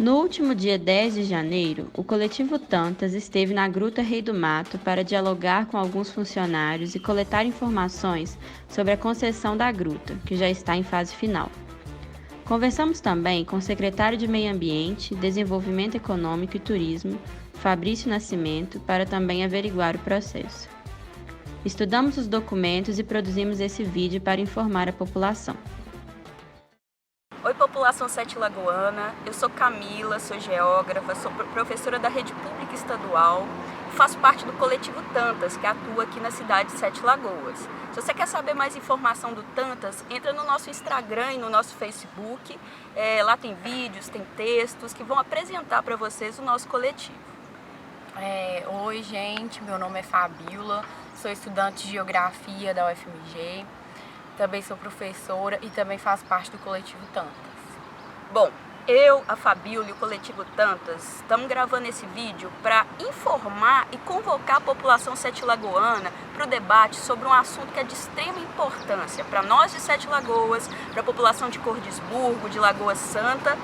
No último dia 10 de janeiro, o coletivo Tantas esteve na Gruta Rei do Mato para dialogar com alguns funcionários e coletar informações sobre a concessão da gruta, que já está em fase final. Conversamos também com o secretário de Meio Ambiente, Desenvolvimento Econômico e Turismo, Fabrício Nascimento, para também averiguar o processo. Estudamos os documentos e produzimos esse vídeo para informar a população. Oi, população Sete Lagoana, eu sou Camila, sou geógrafa, sou professora da Rede Pública Estadual e faço parte do coletivo Tantas, que atua aqui na cidade de Sete Lagoas. Se você quer saber mais informação do Tantas, entra no nosso Instagram e no nosso Facebook, lá tem vídeos, tem textos que vão apresentar para vocês o nosso coletivo. Oi, gente, meu nome é Fabíola, sou estudante de Geografia da UFMG. Também sou professora e também faço parte do coletivo Tantas. Bom, eu, a Fabíola e o coletivo Tantas estamos gravando esse vídeo para informar e convocar a população sete lagoana para o debate sobre um assunto que é de extrema importância para nós de Sete Lagoas, para a população de Cordisburgo, de Lagoa Santa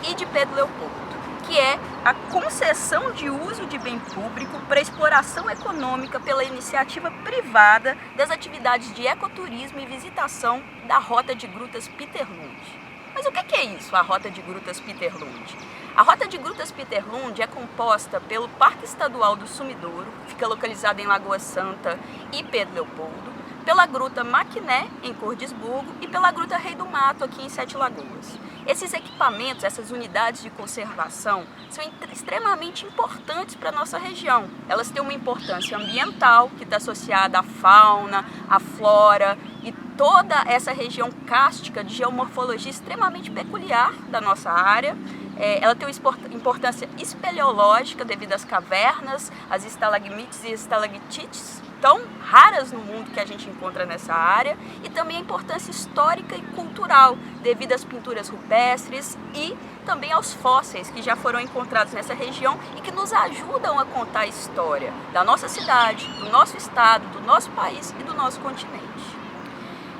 e de Pedro Leopoldo, que é a concessão de uso de bem público para exploração econômica pela iniciativa privada das atividades de ecoturismo e visitação da Rota de Grutas Peter Lund. Mas o que é isso, a Rota de Grutas Peter Lund? A Rota de Grutas Peter Lund é composta pelo Parque Estadual do Sumidouro, que fica localizado em Lagoa Santa e Pedro Leopoldo, pela Gruta Maquiné, em Cordisburgo, e pela Gruta Rei do Mato, aqui em Sete Lagoas. Esses equipamentos, essas unidades de conservação, são extremamente importantes para a nossa região. Elas têm uma importância ambiental, que está associada à fauna, à flora e toda essa região cárstica de geomorfologia extremamente peculiar da nossa área. Ela tem uma importância espeleológica devido às cavernas, às estalagmites e estalactites, tão raras no mundo que a gente encontra nessa área, e também a importância histórica e cultural devido às pinturas rupestres e também aos fósseis que já foram encontrados nessa região e que nos ajudam a contar a história da nossa cidade, do nosso estado, do nosso país e do nosso continente.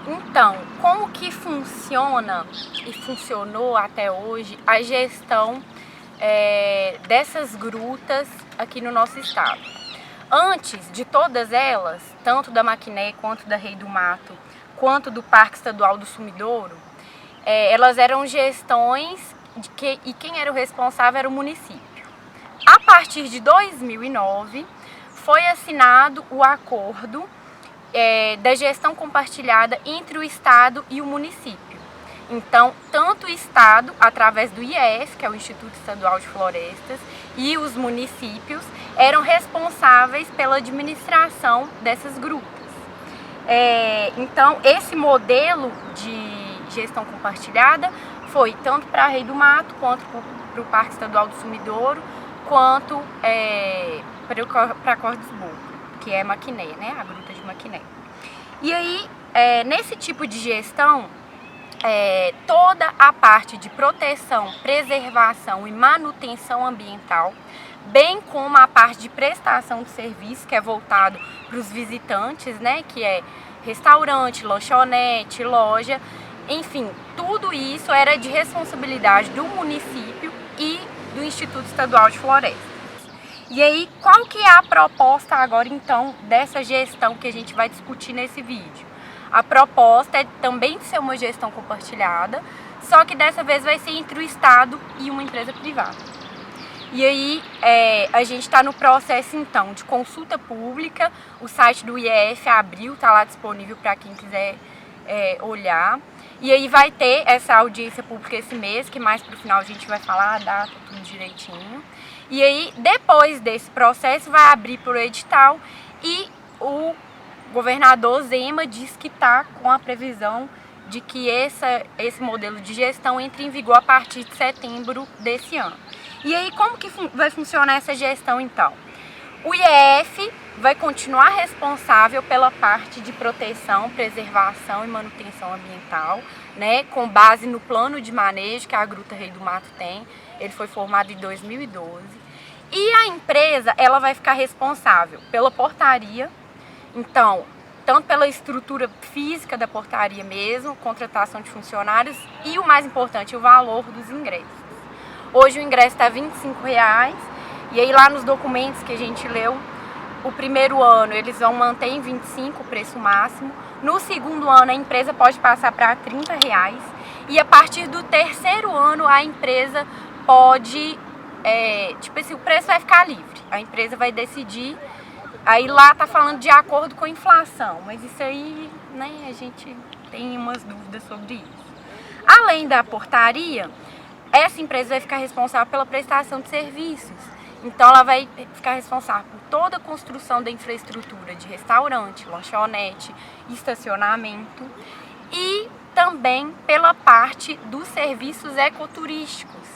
Então, como que funciona e funcionou até hoje a gestão dessas grutas aqui no nosso estado? Antes de todas elas, tanto da Maquiné quanto da Rei do Mato, quanto do Parque Estadual do Sumidouro, elas eram gestões e quem era o responsável era o município. A partir de 2009, foi assinado o acordo da gestão compartilhada entre o Estado e o município. Então, tanto o Estado, através do IEF, que é o Instituto Estadual de Florestas, e os municípios eram responsáveis pela administração dessas grutas. Então, esse modelo de gestão compartilhada foi tanto para a Rei do Mato, quanto para o Parque Estadual do Sumidouro, quanto para Cordisburgo, que é Maquiné, né? A gruta de Maquiné. E aí, nesse tipo de gestão, toda a parte de proteção, preservação e manutenção ambiental, bem como a parte de prestação de serviço, que é voltado para os visitantes, né, que é restaurante, lanchonete, loja, enfim, tudo isso era de responsabilidade do município e do Instituto Estadual de Florestas. E aí, qual que é a proposta agora, então, dessa gestão que a gente vai discutir nesse vídeo? A proposta é também ser uma gestão compartilhada, só que dessa vez vai ser entre o Estado e uma empresa privada. E aí a gente está no processo então de consulta pública, o site do IEF abriu, está lá disponível para quem quiser olhar. E aí vai ter essa audiência pública esse mês, que mais para o final a gente vai falar a data, tudo direitinho. E aí depois desse processo vai abrir para o edital e o governador Zema diz que está com a previsão de que esse modelo de gestão entre em vigor a partir de setembro desse ano. E aí, como que vai funcionar essa gestão, então? O IEF vai continuar responsável pela parte de proteção, preservação e manutenção ambiental, né, com base no plano de manejo que a Gruta Rei do Mato tem. Ele foi formado em 2012. E a empresa, ela vai ficar responsável pela portaria, então, tanto pela estrutura física da portaria mesmo, contratação de funcionários e, o mais importante, o valor dos ingressos. Hoje o ingresso está R$ 25,00. E aí lá nos documentos que a gente leu, o primeiro ano eles vão manter em 25 o preço máximo. No segundo ano a empresa pode passar para R$ 30,00. E a partir do terceiro ano a empresa pode, tipo assim, o preço vai ficar livre. A empresa vai decidir. Aí lá tá falando de acordo com a inflação, mas isso aí, né, a gente tem umas dúvidas sobre isso. Além da portaria, essa empresa vai ficar responsável pela prestação de serviços. Então ela vai ficar responsável por toda a construção da infraestrutura de restaurante, lanchonete, estacionamento e também pela parte dos serviços ecoturísticos.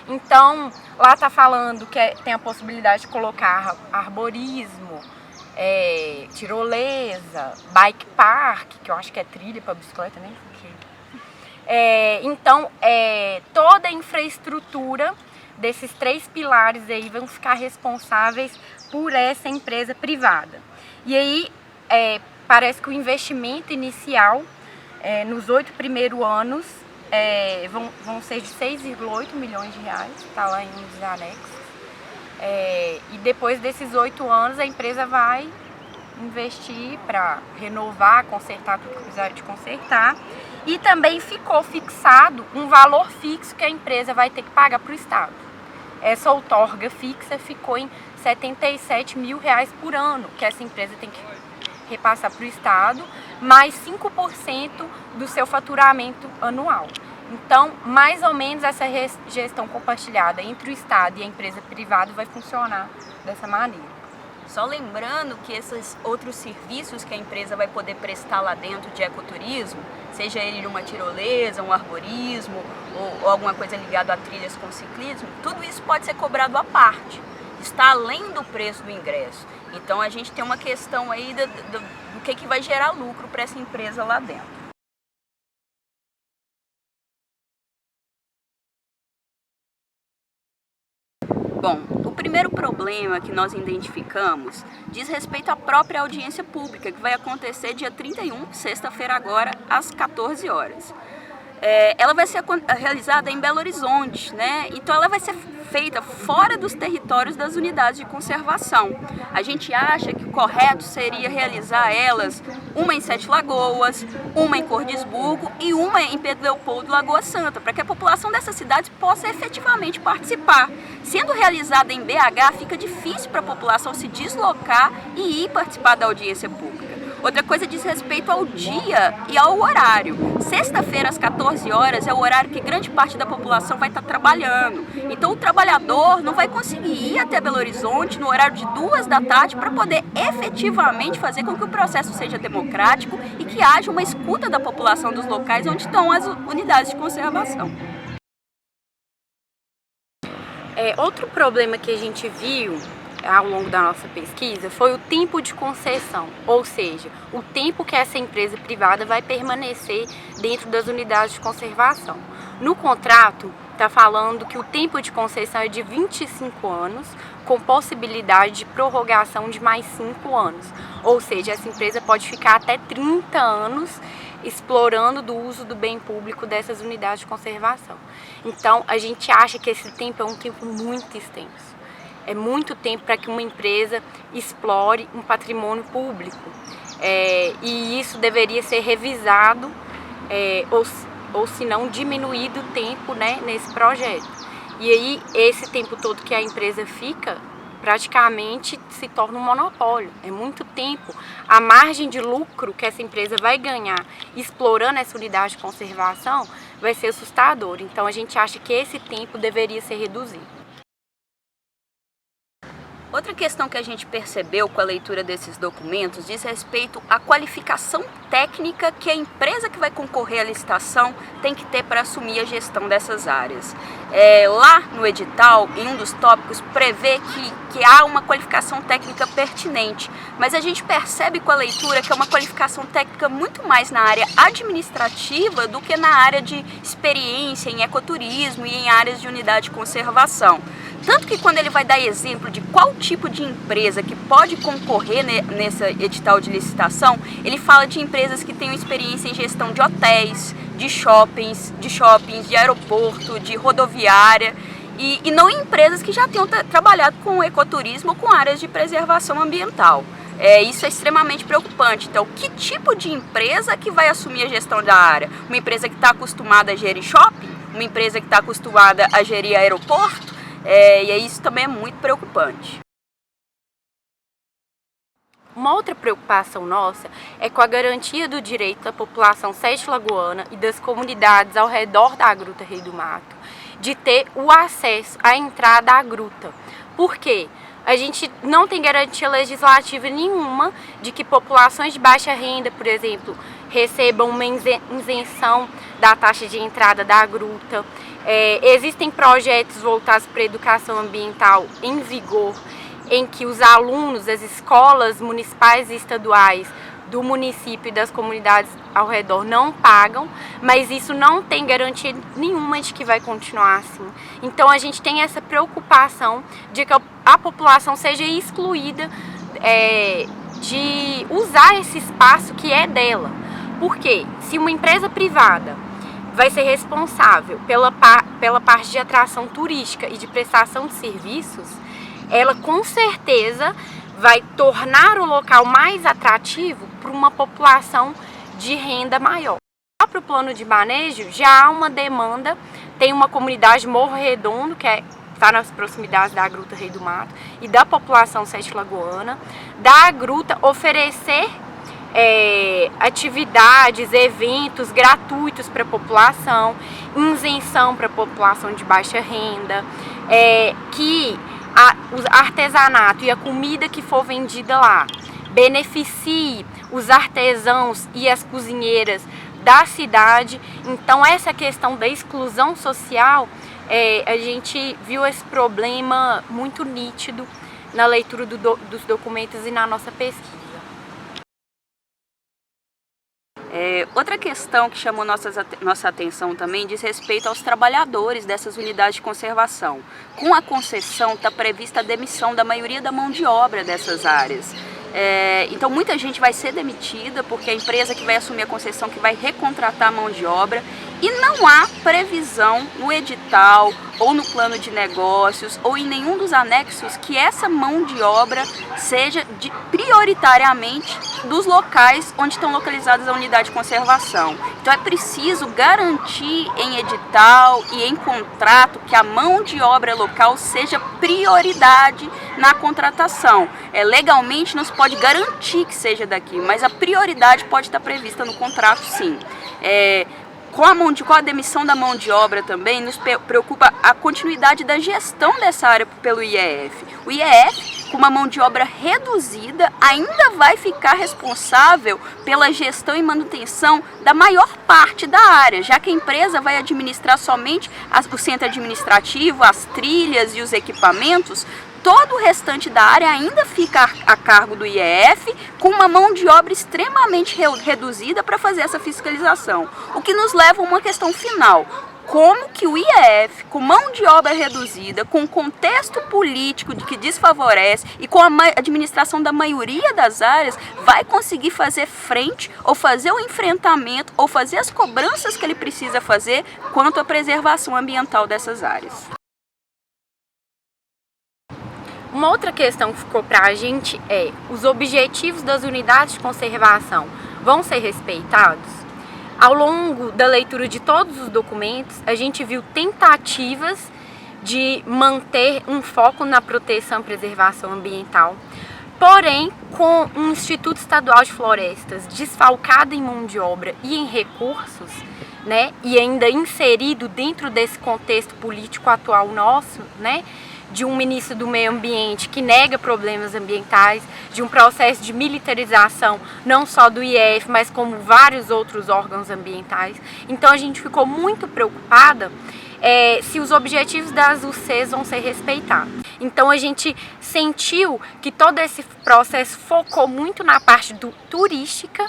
Então lá tá falando que tem a possibilidade de colocar arborismo, tirolesa, bike park, que eu acho que é trilha para bicicleta, né? Então, toda a infraestrutura desses 3 pilares aí vão ficar responsáveis por essa empresa privada. E aí, parece que o investimento inicial nos 8 primeiros anos vão ser de R$6,8 milhões, está lá em um dos anexos. E depois desses 8 anos a empresa vai investir para renovar, consertar tudo que precisar de consertar. E também ficou fixado um valor fixo que a empresa vai ter que pagar para o Estado. Essa outorga fixa ficou em R$77 mil por ano, que essa empresa tem que repassar para o Estado, mais 5% do seu faturamento anual. Então, mais ou menos essa gestão compartilhada entre o Estado e a empresa privada vai funcionar dessa maneira. Só lembrando que esses outros serviços que a empresa vai poder prestar lá dentro de ecoturismo, seja ele uma tirolesa, um arborismo ou alguma coisa ligada a trilhas com ciclismo, tudo isso pode ser cobrado à parte, está além do preço do ingresso. Então a gente tem uma questão aí do que vai gerar lucro para essa empresa lá dentro. Bom, o primeiro problema que nós identificamos diz respeito à própria audiência pública, que vai acontecer dia 31, sexta-feira agora, às 14 horas. Ela vai ser realizada em Belo Horizonte, né? Então ela vai ser feita fora dos territórios das unidades de conservação. A gente acha que o correto seria realizar elas, uma em Sete Lagoas, uma em Cordisburgo e uma em Pedro Leopoldo, Lagoa Santa, para que a população dessas cidades possa efetivamente participar. Sendo realizada em BH, fica difícil para a população se deslocar e ir participar da audiência pública. Outra coisa diz respeito ao dia e ao horário. Sexta-feira, às 14 horas, é o horário que grande parte da população vai estar trabalhando. Então, o trabalhador não vai conseguir ir até Belo Horizonte no horário de 2 da tarde para poder efetivamente fazer com que o processo seja democrático e que haja uma escuta da população dos locais onde estão as unidades de conservação. Outro problema que a gente viu ao longo da nossa pesquisa foi o tempo de concessão, ou seja, o tempo que essa empresa privada vai permanecer dentro das unidades de conservação. No contrato está falando que o tempo de concessão é de 25 anos, com possibilidade de prorrogação de mais 5 anos, ou seja, essa empresa pode ficar até 30 anos explorando do uso do bem público dessas unidades de conservação. Então, a gente acha que esse tempo é um tempo muito extenso. É muito tempo para que uma empresa explore um patrimônio público. E isso deveria ser revisado ou se não diminuído o tempo, né, nesse projeto. E aí esse tempo todo que a empresa fica praticamente se torna um monopólio. É muito tempo. A margem de lucro que essa empresa vai ganhar explorando essa unidade de conservação vai ser assustador. Então a gente acha que esse tempo deveria ser reduzido. Outra questão que a gente percebeu com a leitura desses documentos diz respeito à qualificação técnica que a empresa que vai concorrer à licitação tem que ter para assumir a gestão dessas áreas. Lá no edital, em um dos tópicos, prevê que há uma qualificação técnica pertinente, mas a gente percebe com a leitura que é uma qualificação técnica muito mais na área administrativa do que na área de experiência em ecoturismo e em áreas de unidade de conservação. Tanto que quando ele vai dar exemplo de qual tipo de empresa que pode concorrer nesse edital de licitação, ele fala de empresas que tenham experiência em gestão de hotéis, de shoppings, de aeroporto, de rodoviária. e não em empresas que já tenham trabalhado com ecoturismo ou com áreas de preservação ambiental. Isso é extremamente preocupante. Então, que tipo de empresa que vai assumir a gestão da área? Uma empresa que está acostumada a gerir shopping? Uma empresa que está acostumada a gerir aeroporto? E isso também é muito preocupante. Uma outra preocupação nossa é com a garantia do direito da população sete-lagoana e das comunidades ao redor da Gruta Rei do Mato de ter o acesso à entrada à gruta. Por quê? A gente não tem garantia legislativa nenhuma de que populações de baixa renda, por exemplo, recebam uma isenção da taxa de entrada da gruta. Existem projetos voltados para a educação ambiental em vigor, em que os alunos das escolas municipais e estaduais do município e das comunidades ao redor não pagam, mas isso não tem garantia nenhuma de que vai continuar assim. Então a gente tem essa preocupação de que a população seja excluída de usar esse espaço que é dela. Porque se uma empresa privada vai ser responsável pela parte de atração turística e de prestação de serviços, ela com certeza vai tornar o local mais atrativo para uma população de renda maior. No próprio plano de manejo já há uma demanda, tem uma comunidade Morro Redondo, que está nas proximidades da Gruta Rei do Mato, e da população sete-lagoana, da gruta oferecer atividades, eventos gratuitos para a população, isenção para a população de baixa renda, que o artesanato e a comida que for vendida lá beneficie os artesãos e as cozinheiras da cidade. Então essa questão da exclusão social, a gente viu esse problema muito nítido na leitura dos documentos e na nossa pesquisa. Outra questão que chamou nossa atenção também diz respeito aos trabalhadores dessas unidades de conservação. Com a concessão está prevista a demissão da maioria da mão de obra dessas áreas. Então muita gente vai ser demitida porque a empresa que vai assumir a concessão que vai recontratar a mão de obra, e não há previsão no edital ou no plano de negócios ou em nenhum dos anexos que essa mão de obra seja prioritariamente dos locais onde estão localizadas a unidade de conservação. Então é preciso garantir em edital e em contrato que a mão de obra local seja prioridade na contratação. Legalmente não se pode garantir que seja daqui, mas a prioridade pode estar prevista no contrato, sim. Com a demissão da mão de obra também nos preocupa a continuidade da gestão dessa área pelo IEF. O IEF, com uma mão de obra reduzida, ainda vai ficar responsável pela gestão e manutenção da maior parte da área, já que a empresa vai administrar somente o centro administrativo, as trilhas e os equipamentos. Todo o restante da área ainda fica a cargo do IEF, com uma mão de obra extremamente reduzida para fazer essa fiscalização. O que nos leva a uma questão final: como que o IEF, com mão de obra reduzida, com contexto político que desfavorece e com a administração da maioria das áreas, vai conseguir fazer frente ou fazer o enfrentamento ou fazer as cobranças que ele precisa fazer quanto à preservação ambiental dessas áreas? Uma outra questão que ficou para a gente é: os objetivos das unidades de conservação vão ser respeitados? Ao longo da leitura de todos os documentos, a gente viu tentativas de manter um foco na proteção e preservação ambiental, porém, com um Instituto Estadual de Florestas desfalcado em mão de obra e em recursos, e ainda inserido dentro desse contexto político atual nosso, de um ministro do meio ambiente que nega problemas ambientais, de um processo de militarização não só do IEF, mas como vários outros órgãos ambientais. Então a gente ficou muito preocupada se os objetivos das UCs vão ser respeitados. Então a gente sentiu que todo esse processo focou muito na parte turística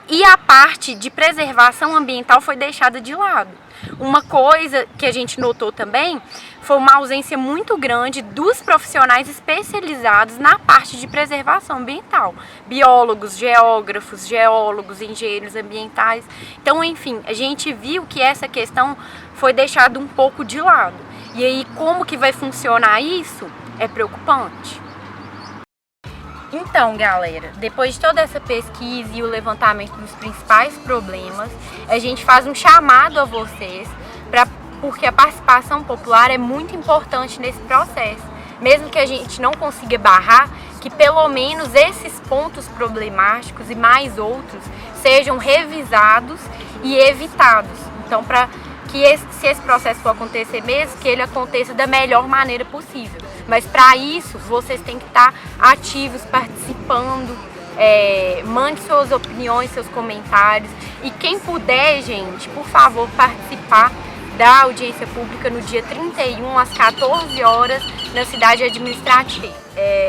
e a parte de preservação ambiental foi deixada de lado. Uma coisa que a gente notou também foi uma ausência muito grande dos profissionais especializados na parte de preservação ambiental. Biólogos, geógrafos, geólogos, engenheiros ambientais. Então, enfim, a gente viu que essa questão foi deixada um pouco de lado. E aí, como que vai funcionar isso? É preocupante. Então, galera, depois de toda essa pesquisa e o levantamento dos principais problemas, a gente faz um chamado a vocês, porque a participação popular é muito importante nesse processo. Mesmo que a gente não consiga barrar, que pelo menos esses pontos problemáticos e mais outros sejam revisados e evitados. Então, para que se esse processo for acontecer mesmo, que ele aconteça da melhor maneira possível. Mas para isso, vocês têm que estar ativos, participando, mande suas opiniões, seus comentários. E quem puder, gente, por favor, participar da audiência pública no dia 31, às 14 horas, na cidade administrativa.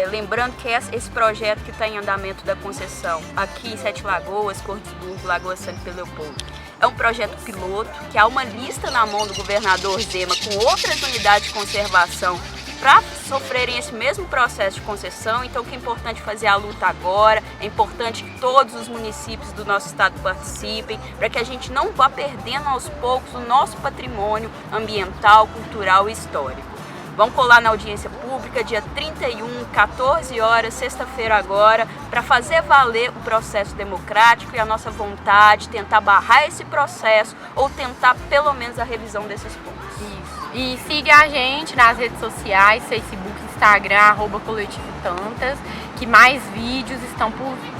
Lembrando que esse projeto que está em andamento da concessão aqui em Sete Lagoas, Cordisburgo, Lagoa Santa Leopoldo, é um projeto piloto que há uma lista na mão do governador Zema com outras unidades de conservação para sofrerem esse mesmo processo de concessão. Então, o que é importante fazer a luta agora, é importante que todos os municípios do nosso estado participem, para que a gente não vá perdendo aos poucos o nosso patrimônio ambiental, cultural e histórico. Vão colar na audiência pública, dia 31, 14 horas, sexta-feira agora, para fazer valer o processo democrático e a nossa vontade, tentar barrar esse processo ou tentar pelo menos a revisão desses pontos. Isso. E siga a gente nas redes sociais, Facebook, Instagram, @Coletivo Tantas, que mais vídeos estão por vir.